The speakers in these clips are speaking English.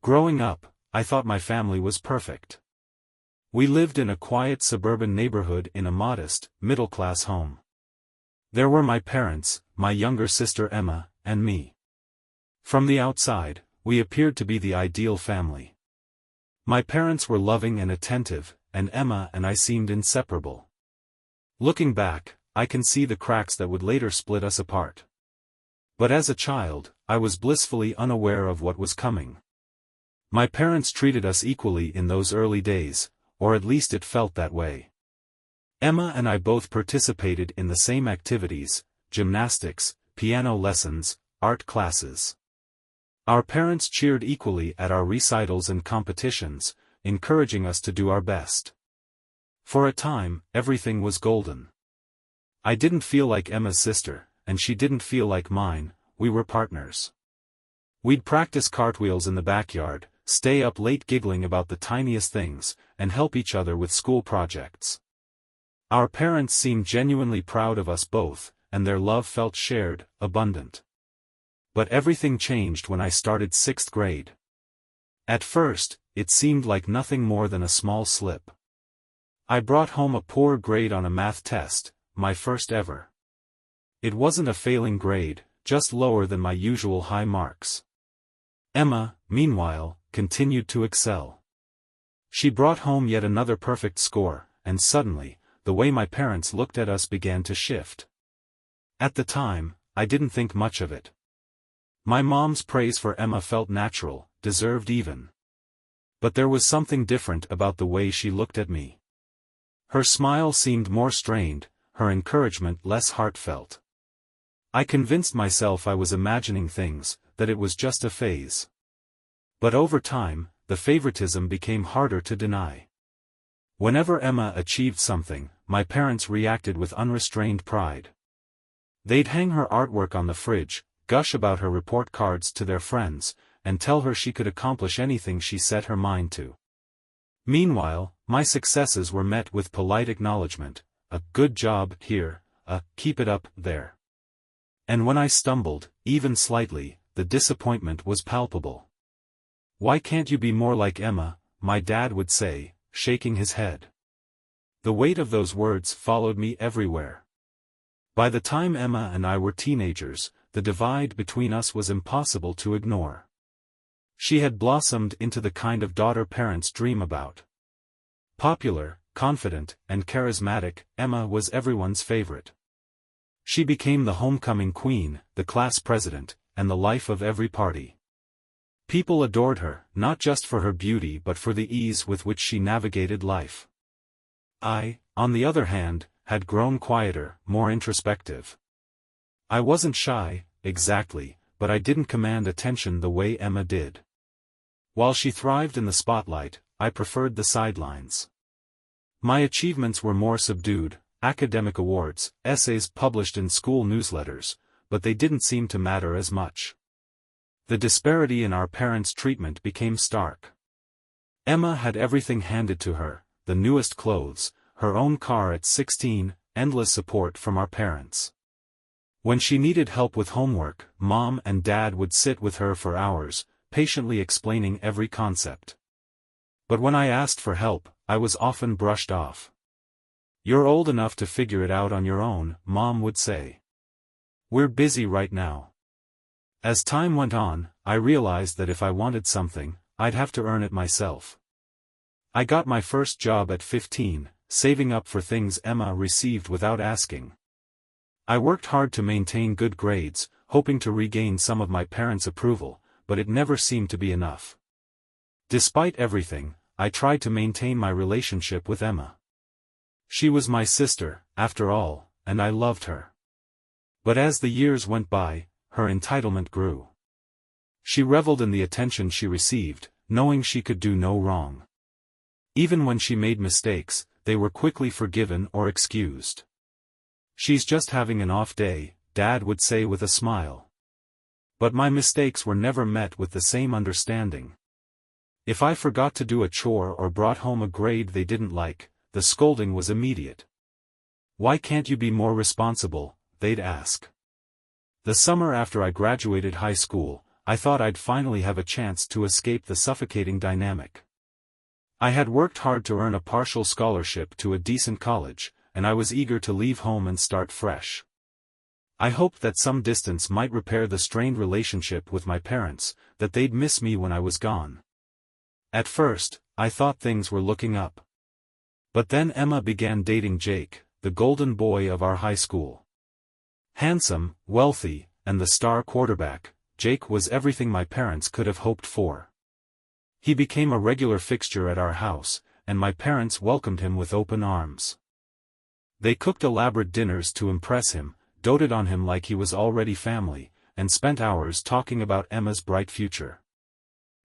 Growing up, I thought my family was perfect. We lived in a quiet suburban neighborhood in a modest, middle-class home. There were my parents, my younger sister Emma, and me. From the outside, we appeared to be the ideal family. My parents were loving and attentive, and Emma and I seemed inseparable. Looking back, I can see the cracks that would later split us apart. But as a child, I was blissfully unaware of what was coming. My parents treated us equally in those early days, or at least it felt that way. Emma and I both participated in the same activities: gymnastics, piano lessons, art classes. Our parents cheered equally at our recitals and competitions, encouraging us to do our best. For a time, everything was golden. I didn't feel like Emma's sister, and she didn't feel like mine. We were partners. We'd practice cartwheels in the backyard, stay up late giggling about the tiniest things, and help each other with school projects. Our parents seemed genuinely proud of us both, and their love felt shared, abundant. But everything changed when I started 6th grade. At first, it seemed like nothing more than a small slip. I brought home a poor grade on a math test, my first ever. It wasn't a failing grade, just lower than my usual high marks. Emma, meanwhile, continued to excel. She brought home yet another perfect score, and suddenly, the way my parents looked at us began to shift. At the time, I didn't think much of it. My mom's praise for Emma felt natural, deserved even. But there was something different about the way she looked at me. Her smile seemed more strained, her encouragement less heartfelt. I convinced myself I was imagining things, that it was just a phase. But over time, the favoritism became harder to deny. Whenever Emma achieved something, my parents reacted with unrestrained pride. They'd hang her artwork on the fridge, gush about her report cards to their friends, and tell her she could accomplish anything she set her mind to. Meanwhile, my successes were met with polite acknowledgement: a good job here, a keep it up there. And when I stumbled, even slightly, the disappointment was palpable. "Why can't you be more like Emma?" my dad would say, shaking his head. The weight of those words followed me everywhere. By the time Emma and I were teenagers, the divide between us was impossible to ignore. She had blossomed into the kind of daughter parents dream about. Popular, confident, and charismatic, Emma was everyone's favorite. She became the homecoming queen, the class president, and the life of every party. People adored her, not just for her beauty but for the ease with which she navigated life. I, on the other hand, had grown quieter, more introspective. I wasn't shy, exactly, but I didn't command attention the way Emma did. While she thrived in the spotlight, I preferred the sidelines. My achievements were more subdued: academic awards, essays published in school newsletters, but they didn't seem to matter as much. The disparity in our parents' treatment became stark. Emma had everything handed to her: the newest clothes, her own car at 16, endless support from our parents. When she needed help with homework, Mom and Dad would sit with her for hours, patiently explaining every concept. But when I asked for help, I was often brushed off. "You're old enough to figure it out on your own," Mom would say. "We're busy right now." As time went on, I realized that if I wanted something, I'd have to earn it myself. I got my first job at 15, saving up for things Emma received without asking. I worked hard to maintain good grades, hoping to regain some of my parents' approval, but it never seemed to be enough. Despite everything, I tried to maintain my relationship with Emma. She was my sister, after all, and I loved her. But as the years went by, her entitlement grew. She reveled in the attention she received, knowing she could do no wrong. Even when she made mistakes, they were quickly forgiven or excused. "She's just having an off day," Dad would say with a smile. But my mistakes were never met with the same understanding. If I forgot to do a chore or brought home a grade they didn't like, the scolding was immediate. "Why can't you be more responsible?" they'd ask. The summer after I graduated high school, I thought I'd finally have a chance to escape the suffocating dynamic. I had worked hard to earn a partial scholarship to a decent college, and I was eager to leave home and start fresh. I hoped that some distance might repair the strained relationship with my parents, that they'd miss me when I was gone. At first, I thought things were looking up. But then Emma began dating Jake, the golden boy of our high school. Handsome, wealthy, and the star quarterback, Jake was everything my parents could have hoped for. He became a regular fixture at our house, and my parents welcomed him with open arms. They cooked elaborate dinners to impress him, doted on him like he was already family, and spent hours talking about Emma's bright future.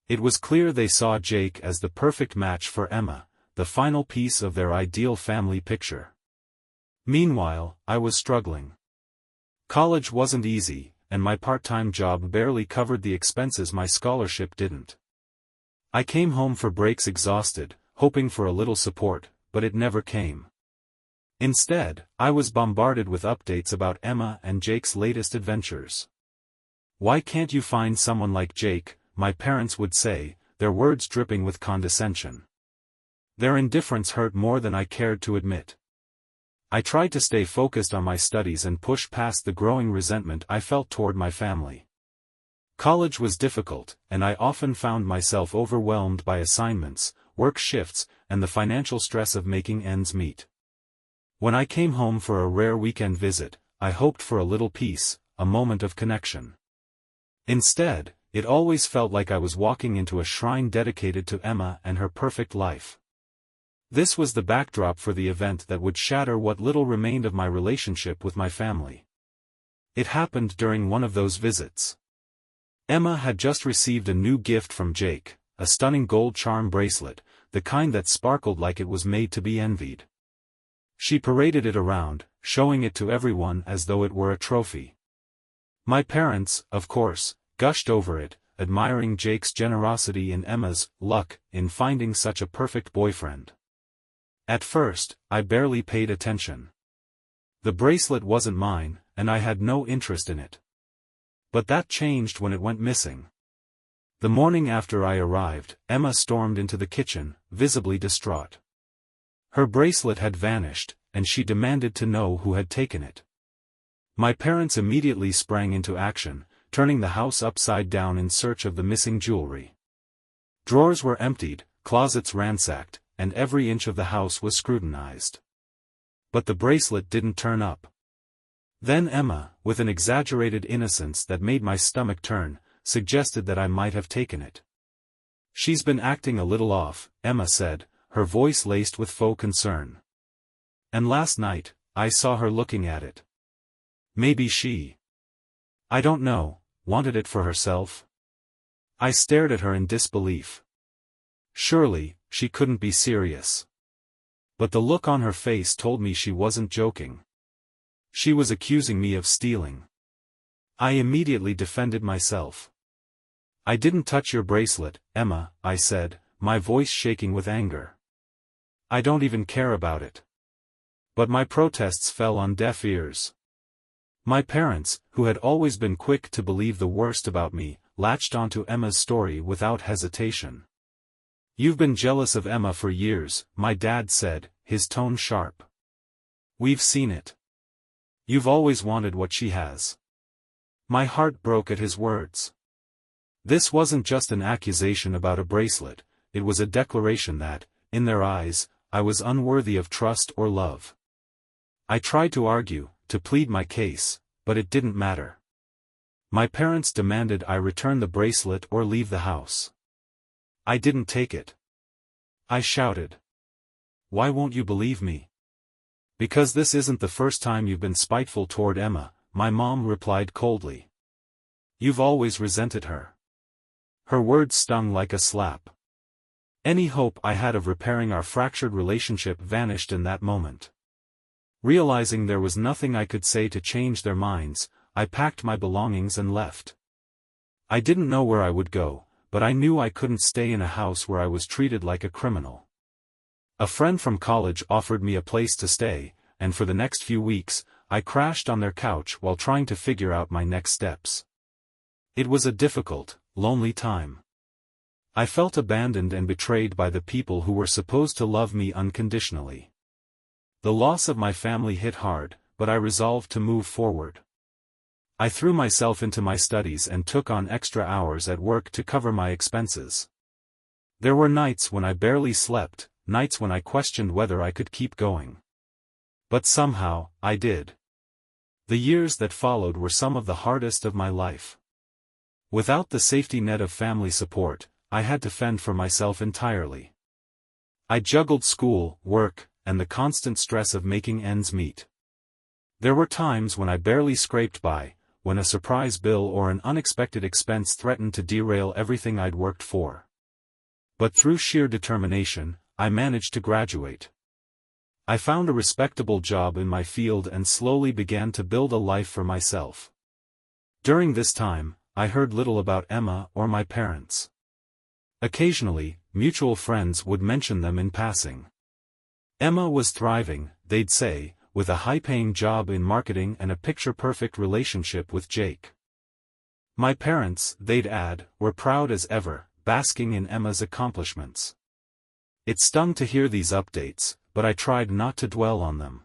It was clear they saw Jake as the perfect match for Emma, the final piece of their ideal family picture. Meanwhile, I was struggling. College wasn't easy, and my part-time job barely covered the expenses my scholarship didn't. I came home for breaks exhausted, hoping for a little support, but it never came. Instead, I was bombarded with updates about Emma and Jake's latest adventures. "Why can't you find someone like Jake?" my parents would say, their words dripping with condescension. Their indifference hurt more than I cared to admit. I tried to stay focused on my studies and push past the growing resentment I felt toward my family. College was difficult, and I often found myself overwhelmed by assignments, work shifts, and the financial stress of making ends meet. When I came home for a rare weekend visit, I hoped for a little peace, a moment of connection. Instead, it always felt like I was walking into a shrine dedicated to Emma and her perfect life. This was the backdrop for the event that would shatter what little remained of my relationship with my family. It happened during one of those visits. Emma had just received a new gift from Jake, a stunning gold charm bracelet, the kind that sparkled like it was made to be envied. She paraded it around, showing it to everyone as though it were a trophy. My parents, of course, gushed over it, admiring Jake's generosity and Emma's luck in finding such a perfect boyfriend. At first, I barely paid attention. The bracelet wasn't mine, and I had no interest in it. But that changed when it went missing. The morning after I arrived, Emma stormed into the kitchen, visibly distraught. Her bracelet had vanished, and she demanded to know who had taken it. My parents immediately sprang into action, turning the house upside down in search of the missing jewelry. Drawers were emptied, closets ransacked, and every inch of the house was scrutinized. But the bracelet didn't turn up. Then Emma, with an exaggerated innocence that made my stomach turn, suggested that I might have taken it. "She's been acting a little off," Emma said, her voice laced with faux concern. "And last night, I saw her looking at it. Maybe she, I don't know, wanted it for herself?" I stared at her in disbelief. Surely, she couldn't be serious. But the look on her face told me she wasn't joking. She was accusing me of stealing. I immediately defended myself. "I didn't touch your bracelet, Emma," I said, my voice shaking with anger. "I don't even care about it." But my protests fell on deaf ears. My parents, who had always been quick to believe the worst about me, latched onto Emma's story without hesitation. "You've been jealous of Emma for years," my dad said, his tone sharp. "We've seen it. You've always wanted what she has." My heart broke at his words. This wasn't just an accusation about a bracelet, it was a declaration that, in their eyes, I was unworthy of trust or love. I tried to argue, to plead my case, but it didn't matter. My parents demanded I return the bracelet or leave the house. I didn't take it. I shouted. "Why won't you believe me?" "Because this isn't the first time you've been spiteful toward Emma," my mom replied coldly. "You've always resented her." Her words stung like a slap. Any hope I had of repairing our fractured relationship vanished in that moment. Realizing there was nothing I could say to change their minds, I packed my belongings and left. I didn't know where I would go, but I knew I couldn't stay in a house where I was treated like a criminal. A friend from college offered me a place to stay, and for the next few weeks, I crashed on their couch while trying to figure out my next steps. It was a difficult, lonely time. I felt abandoned and betrayed by the people who were supposed to love me unconditionally. The loss of my family hit hard, but I resolved to move forward. I threw myself into my studies and took on extra hours at work to cover my expenses. There were nights when I barely slept, nights when I questioned whether I could keep going. But somehow, I did. The years that followed were some of the hardest of my life. Without the safety net of family support, I had to fend for myself entirely. I juggled school, work, and the constant stress of making ends meet. There were times when I barely scraped by, when a surprise bill or an unexpected expense threatened to derail everything I'd worked for. But through sheer determination, I managed to graduate. I found a respectable job in my field and slowly began to build a life for myself. During this time, I heard little about Emma or my parents. Occasionally, mutual friends would mention them in passing. Emma was thriving, they'd say, with a high-paying job in marketing and a picture-perfect relationship with Jake. My parents, they'd add, were proud as ever, basking in Emma's accomplishments. It stung to hear these updates, but I tried not to dwell on them.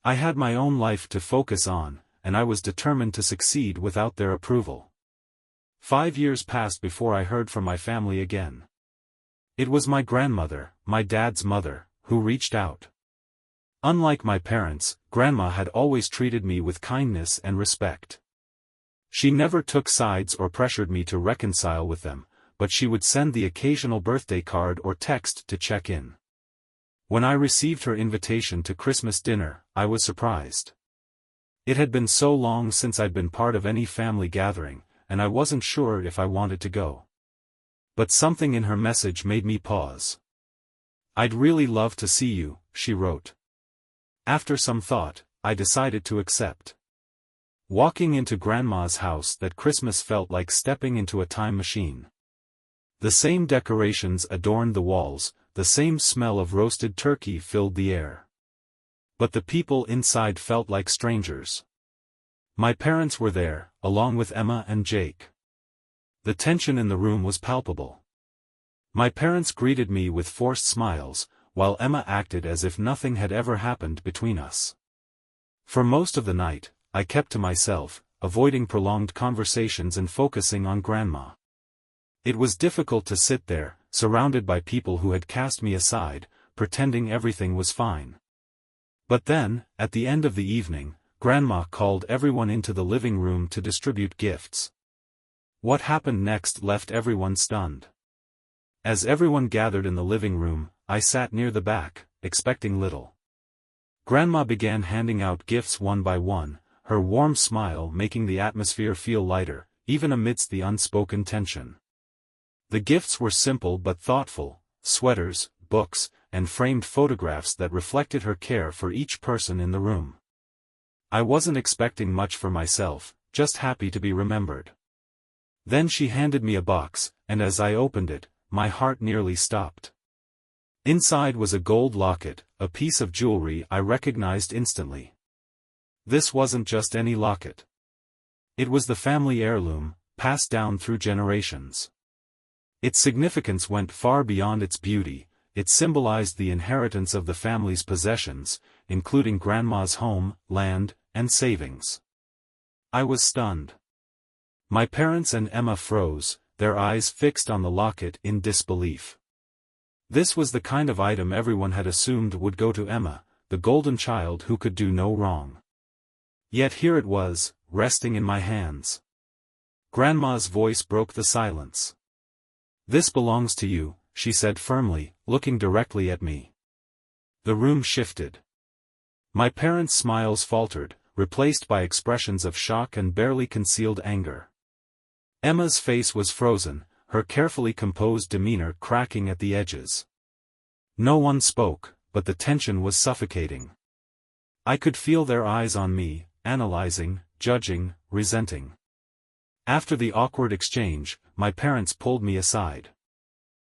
I had my own life to focus on, and I was determined to succeed without their approval. 5 years passed before I heard from my family again. It was my grandmother, my dad's mother, who reached out. Unlike my parents, Grandma had always treated me with kindness and respect. She never took sides or pressured me to reconcile with them, but she would send the occasional birthday card or text to check in. When I received her invitation to Christmas dinner, I was surprised. It had been so long since I'd been part of any family gathering, and I wasn't sure if I wanted to go. But something in her message made me pause. "I'd really love to see you," she wrote. After some thought, I decided to accept. Walking into Grandma's house that Christmas felt like stepping into a time machine. The same decorations adorned the walls, the same smell of roasted turkey filled the air. But the people inside felt like strangers. My parents were there, along with Emma and Jake. The tension in the room was palpable. My parents greeted me with forced smiles, while Emma acted as if nothing had ever happened between us. For most of the night, I kept to myself, avoiding prolonged conversations and focusing on Grandma. It was difficult to sit there, surrounded by people who had cast me aside, pretending everything was fine. But then, at the end of the evening, Grandma called everyone into the living room to distribute gifts. What happened next left everyone stunned. As everyone gathered in the living room, I sat near the back, expecting little. Grandma began handing out gifts one by one, her warm smile making the atmosphere feel lighter, even amidst the unspoken tension. The gifts were simple but thoughtful: sweaters, books, and framed photographs that reflected her care for each person in the room. I wasn't expecting much for myself, just happy to be remembered. Then she handed me a box, and as I opened it, my heart nearly stopped. Inside was a gold locket, a piece of jewelry I recognized instantly. This wasn't just any locket. It was the family heirloom, passed down through generations. Its significance went far beyond its beauty. It symbolized the inheritance of the family's possessions, including Grandma's home, land, and savings. I was stunned. My parents and Emma froze, their eyes fixed on the locket in disbelief. This was the kind of item everyone had assumed would go to Emma, the golden child who could do no wrong. Yet here it was, resting in my hands. Grandma's voice broke the silence. "This belongs to you," she said firmly, looking directly at me. The room shifted. My parents' smiles faltered, replaced by expressions of shock and barely concealed anger. Emma's face was frozen, her carefully composed demeanor cracking at the edges. No one spoke, but the tension was suffocating. I could feel their eyes on me, analyzing, judging, resenting. After the awkward exchange, my parents pulled me aside.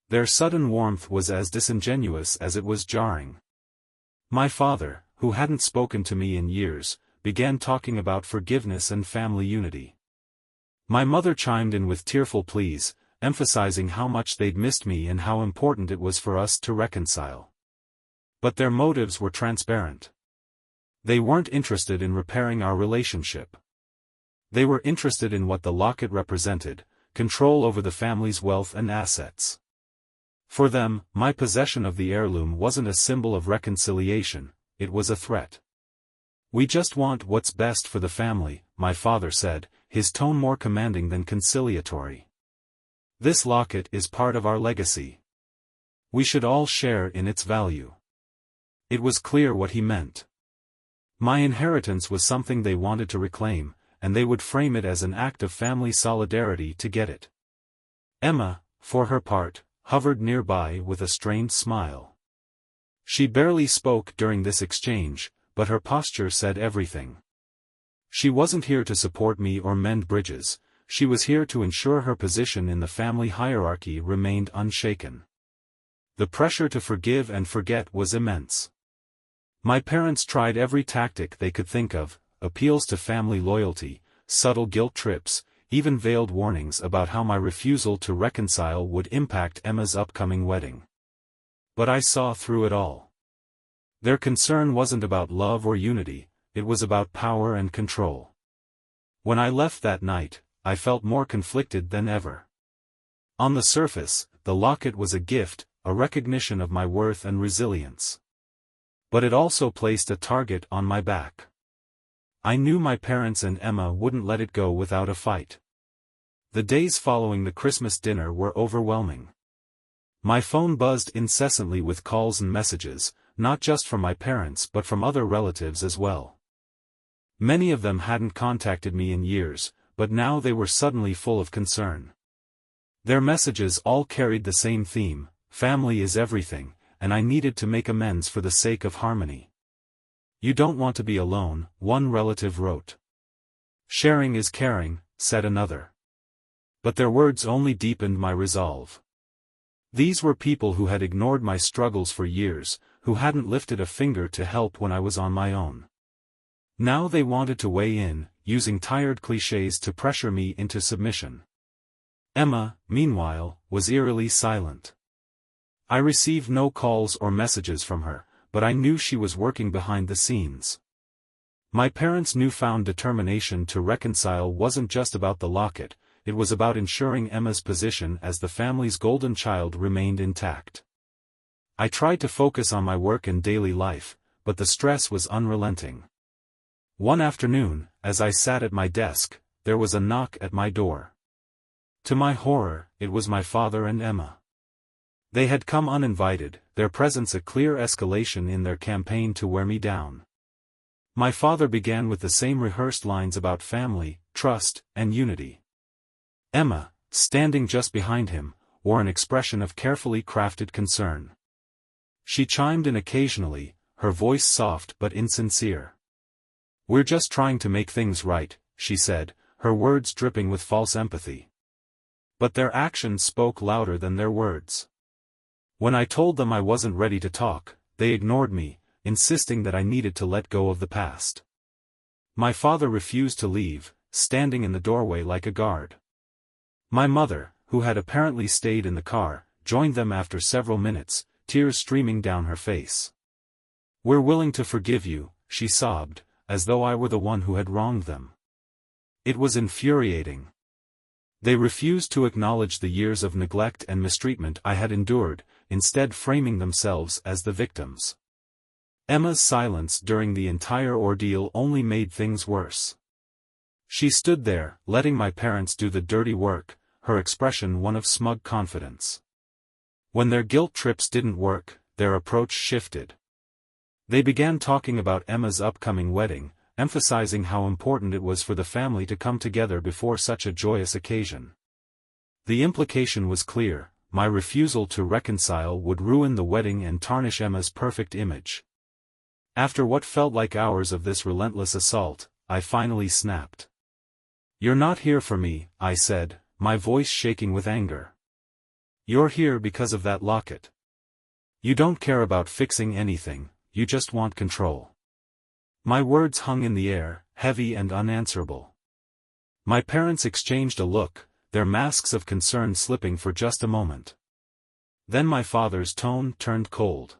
Their sudden warmth was as disingenuous as it was jarring. My father, who hadn't spoken to me in years, began talking about forgiveness and family unity. My mother chimed in with tearful pleas, emphasizing how much they'd missed me and how important it was for us to reconcile. But their motives were transparent. They weren't interested in repairing our relationship. They were interested in what the locket represented: control over the family's wealth and assets. For them, my possession of the heirloom wasn't a symbol of reconciliation, it was a threat. "We just want what's best for the family," my father said, his tone more commanding than conciliatory. "This locket is part of our legacy. We should all share in its value." It was clear what he meant. My inheritance was something they wanted to reclaim, and they would frame it as an act of family solidarity to get it. Emma, for her part, hovered nearby with a strained smile. She barely spoke during this exchange, but her posture said everything. She wasn't here to support me or mend bridges, she was here to ensure her position in the family hierarchy remained unshaken. The pressure to forgive and forget was immense. My parents tried every tactic they could think of: appeals to family loyalty, subtle guilt trips, even veiled warnings about how my refusal to reconcile would impact Emma's upcoming wedding. But I saw through it all. Their concern wasn't about love or unity, it was about power and control. When I left that night, I felt more conflicted than ever. On the surface, the locket was a gift, a recognition of my worth and resilience. But it also placed a target on my back. I knew my parents and Emma wouldn't let it go without a fight. The days following the Christmas dinner were overwhelming. My phone buzzed incessantly with calls and messages, not just from my parents but from other relatives as well. Many of them hadn't contacted me in years, but now they were suddenly full of concern. Their messages all carried the same theme: family is everything, and I needed to make amends for the sake of harmony. "You don't want to be alone," one relative wrote. "Sharing is caring," said another. But their words only deepened my resolve. These were people who had ignored my struggles for years, who hadn't lifted a finger to help when I was on my own. Now they wanted to weigh in, using tired clichés to pressure me into submission. Emma, meanwhile, was eerily silent. I received no calls or messages from her, but I knew she was working behind the scenes. My parents' newfound determination to reconcile wasn't just about the locket, it was about ensuring Emma's position as the family's golden child remained intact. I tried to focus on my work and daily life, but the stress was unrelenting. One afternoon, as I sat at my desk, there was a knock at my door. To my horror, it was my father and Emma. They had come uninvited, their presence a clear escalation in their campaign to wear me down. My father began with the same rehearsed lines about family, trust, and unity. Emma, standing just behind him, wore an expression of carefully crafted concern. She chimed in occasionally, her voice soft but insincere. "We're just trying to make things right," she said, her words dripping with false empathy. But their actions spoke louder than their words. When I told them I wasn't ready to talk, they ignored me, insisting that I needed to let go of the past. My father refused to leave, standing in the doorway like a guard. My mother, who had apparently stayed in the car, joined them after several minutes, tears streaming down her face. "We're willing to forgive you," she sobbed, as though I were the one who had wronged them. It was infuriating. They refused to acknowledge the years of neglect and mistreatment I had endured, instead framing themselves as the victims. Emma's silence during the entire ordeal only made things worse. She stood there, letting my parents do the dirty work, her expression one of smug confidence. When their guilt trips didn't work, their approach shifted. They began talking about Emma's upcoming wedding, emphasizing how important it was for the family to come together before such a joyous occasion. The implication was clear: my refusal to reconcile would ruin the wedding and tarnish Emma's perfect image. After what felt like hours of this relentless assault, I finally snapped. "You're not here for me," I said, my voice shaking with anger. "You're here because of that locket. You don't care about fixing anything, you just want control." My words hung in the air, heavy and unanswerable. My parents exchanged a look, their masks of concern slipping for just a moment. Then my father's tone turned cold.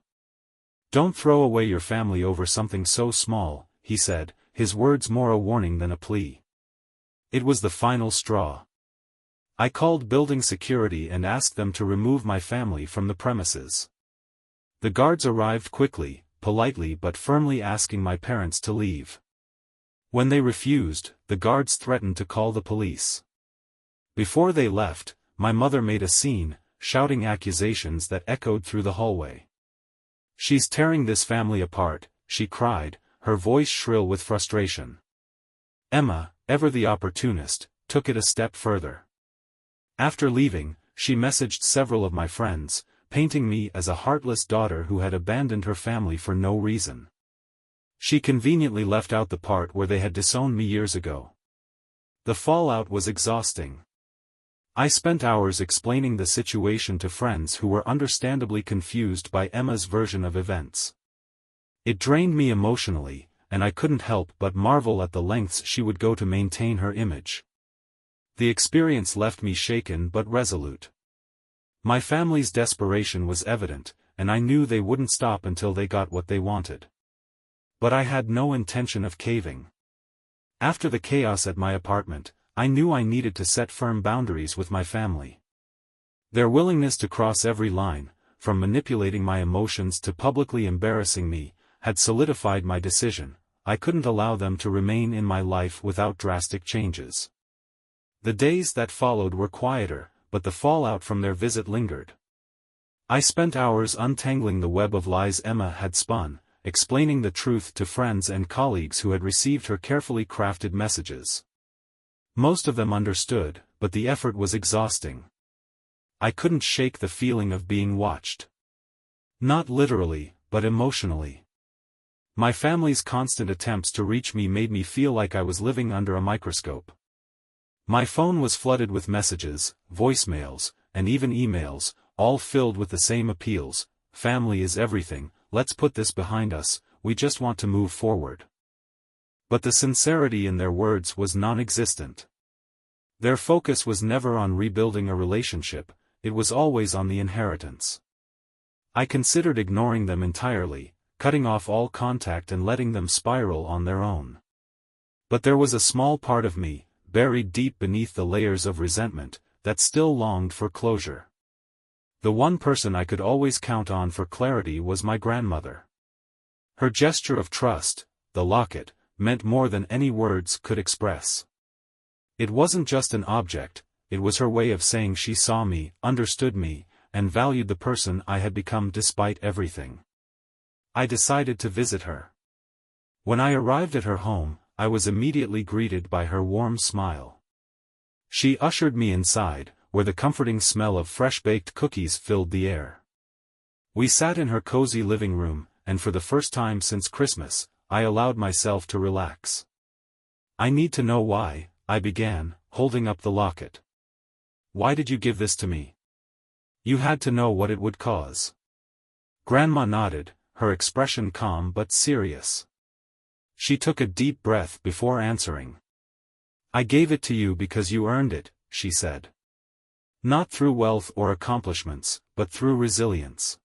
"Don't throw away your family over something so small," he said, his words more a warning than a plea. It was the final straw. I called building security and asked them to remove my family from the premises. The guards arrived quickly, politely but firmly asking my parents to leave. When they refused, the guards threatened to call the police. Before they left, my mother made a scene, shouting accusations that echoed through the hallway. "She's tearing this family apart," she cried, her voice shrill with frustration. Emma, ever the opportunist, took it a step further. After leaving, she messaged several of my friends, painting me as a heartless daughter who had abandoned her family for no reason. She conveniently left out the part where they had disowned me years ago. The fallout was exhausting. I spent hours explaining the situation to friends who were understandably confused by Emma's version of events. It drained me emotionally, and I couldn't help but marvel at the lengths she would go to maintain her image. The experience left me shaken but resolute. My family's desperation was evident, and I knew they wouldn't stop until they got what they wanted. But I had no intention of caving. After the chaos at my apartment, I knew I needed to set firm boundaries with my family. Their willingness to cross every line, from manipulating my emotions to publicly embarrassing me, had solidified my decision. I couldn't allow them to remain in my life without drastic changes. The days that followed were quieter, but the fallout from their visit lingered. I spent hours untangling the web of lies Emma had spun, explaining the truth to friends and colleagues who had received her carefully crafted messages. Most of them understood, but the effort was exhausting. I couldn't shake the feeling of being watched. Not literally, but emotionally. My family's constant attempts to reach me made me feel like I was living under a microscope. My phone was flooded with messages, voicemails, and even emails, all filled with the same appeals: "Family is everything, let's put this behind us, we just want to move forward." But the sincerity in their words was non-existent. Their focus was never on rebuilding a relationship, it was always on the inheritance. I considered ignoring them entirely, cutting off all contact and letting them spiral on their own. But there was a small part of me, buried deep beneath the layers of resentment, that still longed for closure. The one person I could always count on for clarity was my grandmother. Her gesture of trust, the locket, meant more than any words could express. It wasn't just an object, it was her way of saying she saw me, understood me, and valued the person I had become despite everything. I decided to visit her. When I arrived at her home, I was immediately greeted by her warm smile. She ushered me inside, where the comforting smell of fresh-baked cookies filled the air. We sat in her cozy living room, and for the first time since Christmas, I allowed myself to relax. "I need to know why," I began, holding up the locket. "Why did you give this to me? You had to know what it would cause." Grandma nodded, her expression calm but serious. She took a deep breath before answering. "I gave it to you because you earned it," she said. "Not through wealth or accomplishments, but through resilience.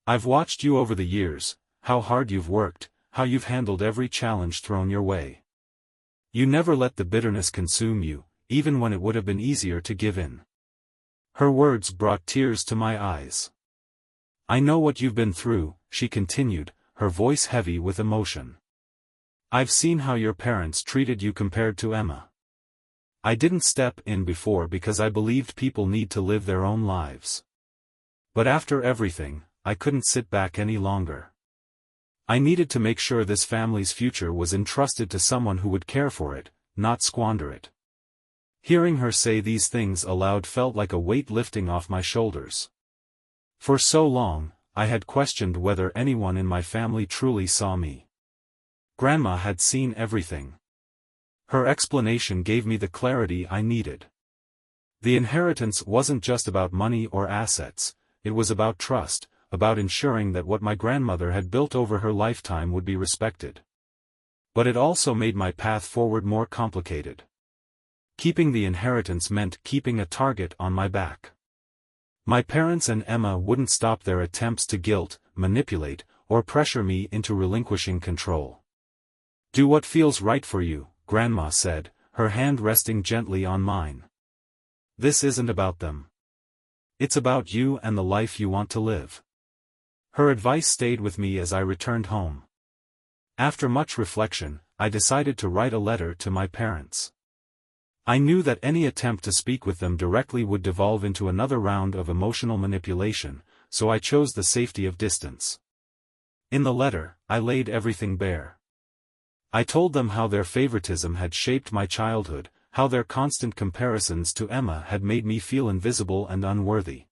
I've watched you over the years, how hard you've worked, how you've handled every challenge thrown your way. You never let the bitterness consume you, even when it would have been easier to give in." Her words brought tears to my eyes. "I know what you've been through," she continued, her voice heavy with emotion. "I've seen how your parents treated you compared to Emma. I didn't step in before because I believed people need to live their own lives. But after everything, I couldn't sit back any longer. I needed to make sure this family's future was entrusted to someone who would care for it, not squander it." Hearing her say these things aloud felt like a weight lifting off my shoulders. For so long, I had questioned whether anyone in my family truly saw me. Grandma had seen everything. Her explanation gave me the clarity I needed. The inheritance wasn't just about money or assets, it was about trust, about ensuring that what my grandmother had built over her lifetime would be respected. But it also made my path forward more complicated. Keeping the inheritance meant keeping a target on my back. My parents and Emma wouldn't stop their attempts to guilt, manipulate, or pressure me into relinquishing control. "Do what feels right for you," Grandma said, her hand resting gently on mine. "This isn't about them. It's about you and the life you want to live." Her advice stayed with me as I returned home. After much reflection, I decided to write a letter to my parents. I knew that any attempt to speak with them directly would devolve into another round of emotional manipulation, so I chose the safety of distance. In the letter, I laid everything bare. I told them how their favoritism had shaped my childhood, how their constant comparisons to Emma had made me feel invisible and unworthy.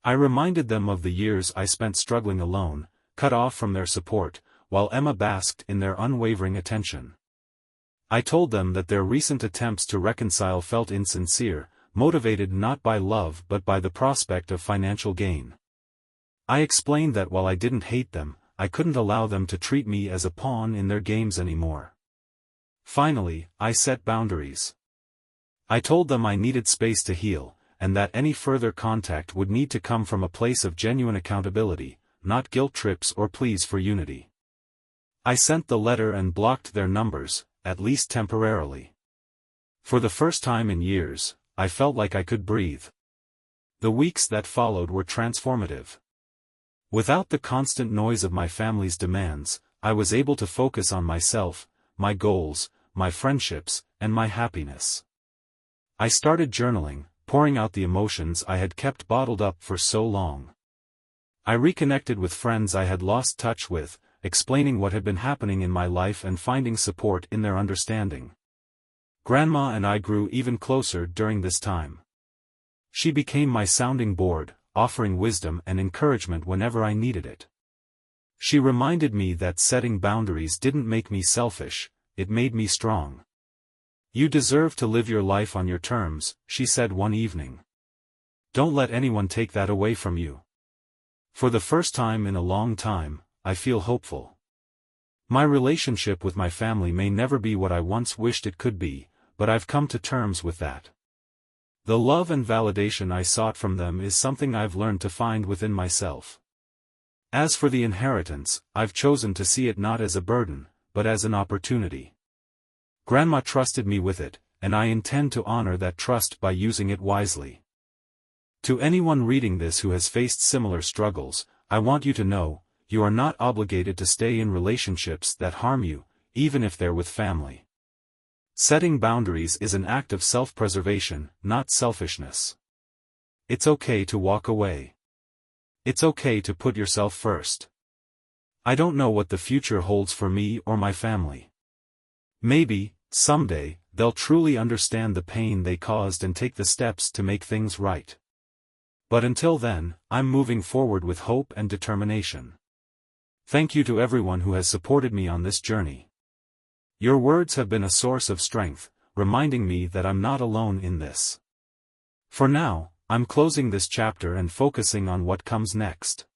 I reminded them of the years I spent struggling alone, cut off from their support, while Emma basked in their unwavering attention. I told them that their recent attempts to reconcile felt insincere, motivated not by love but by the prospect of financial gain. I explained that while I didn't hate them, I couldn't allow them to treat me as a pawn in their games anymore. Finally, I set boundaries. I told them I needed space to heal, and that any further contact would need to come from a place of genuine accountability, not guilt trips or pleas for unity. I sent the letter and blocked their numbers, at least temporarily. For the first time in years, I felt like I could breathe. The weeks that followed were transformative. Without the constant noise of my family's demands, I was able to focus on myself, my goals, my friendships, and my happiness. I started journaling, pouring out the emotions I had kept bottled up for so long. I reconnected with friends I had lost touch with, explaining what had been happening in my life and finding support in their understanding. Grandma and I grew even closer during this time. She became my sounding board, offering wisdom and encouragement whenever I needed it. She reminded me that setting boundaries didn't make me selfish, it made me strong. "You deserve to live your life on your terms," she said one evening. "Don't let anyone take that away from you." For the first time in a long time, I feel hopeful. My relationship with my family may never be what I once wished it could be, but I've come to terms with that. The love and validation I sought from them is something I've learned to find within myself. As for the inheritance, I've chosen to see it not as a burden, but as an opportunity. Grandma trusted me with it, and I intend to honor that trust by using it wisely. To anyone reading this who has faced similar struggles, I want you to know, you are not obligated to stay in relationships that harm you, even if they're with family. Setting boundaries is an act of self-preservation, not selfishness. It's okay to walk away. It's okay to put yourself first. I don't know what the future holds for me or my family. Maybe, someday, they'll truly understand the pain they caused and take the steps to make things right. But until then, I'm moving forward with hope and determination. Thank you to everyone who has supported me on this journey. Your words have been a source of strength, reminding me that I'm not alone in this. For now, I'm closing this chapter and focusing on what comes next.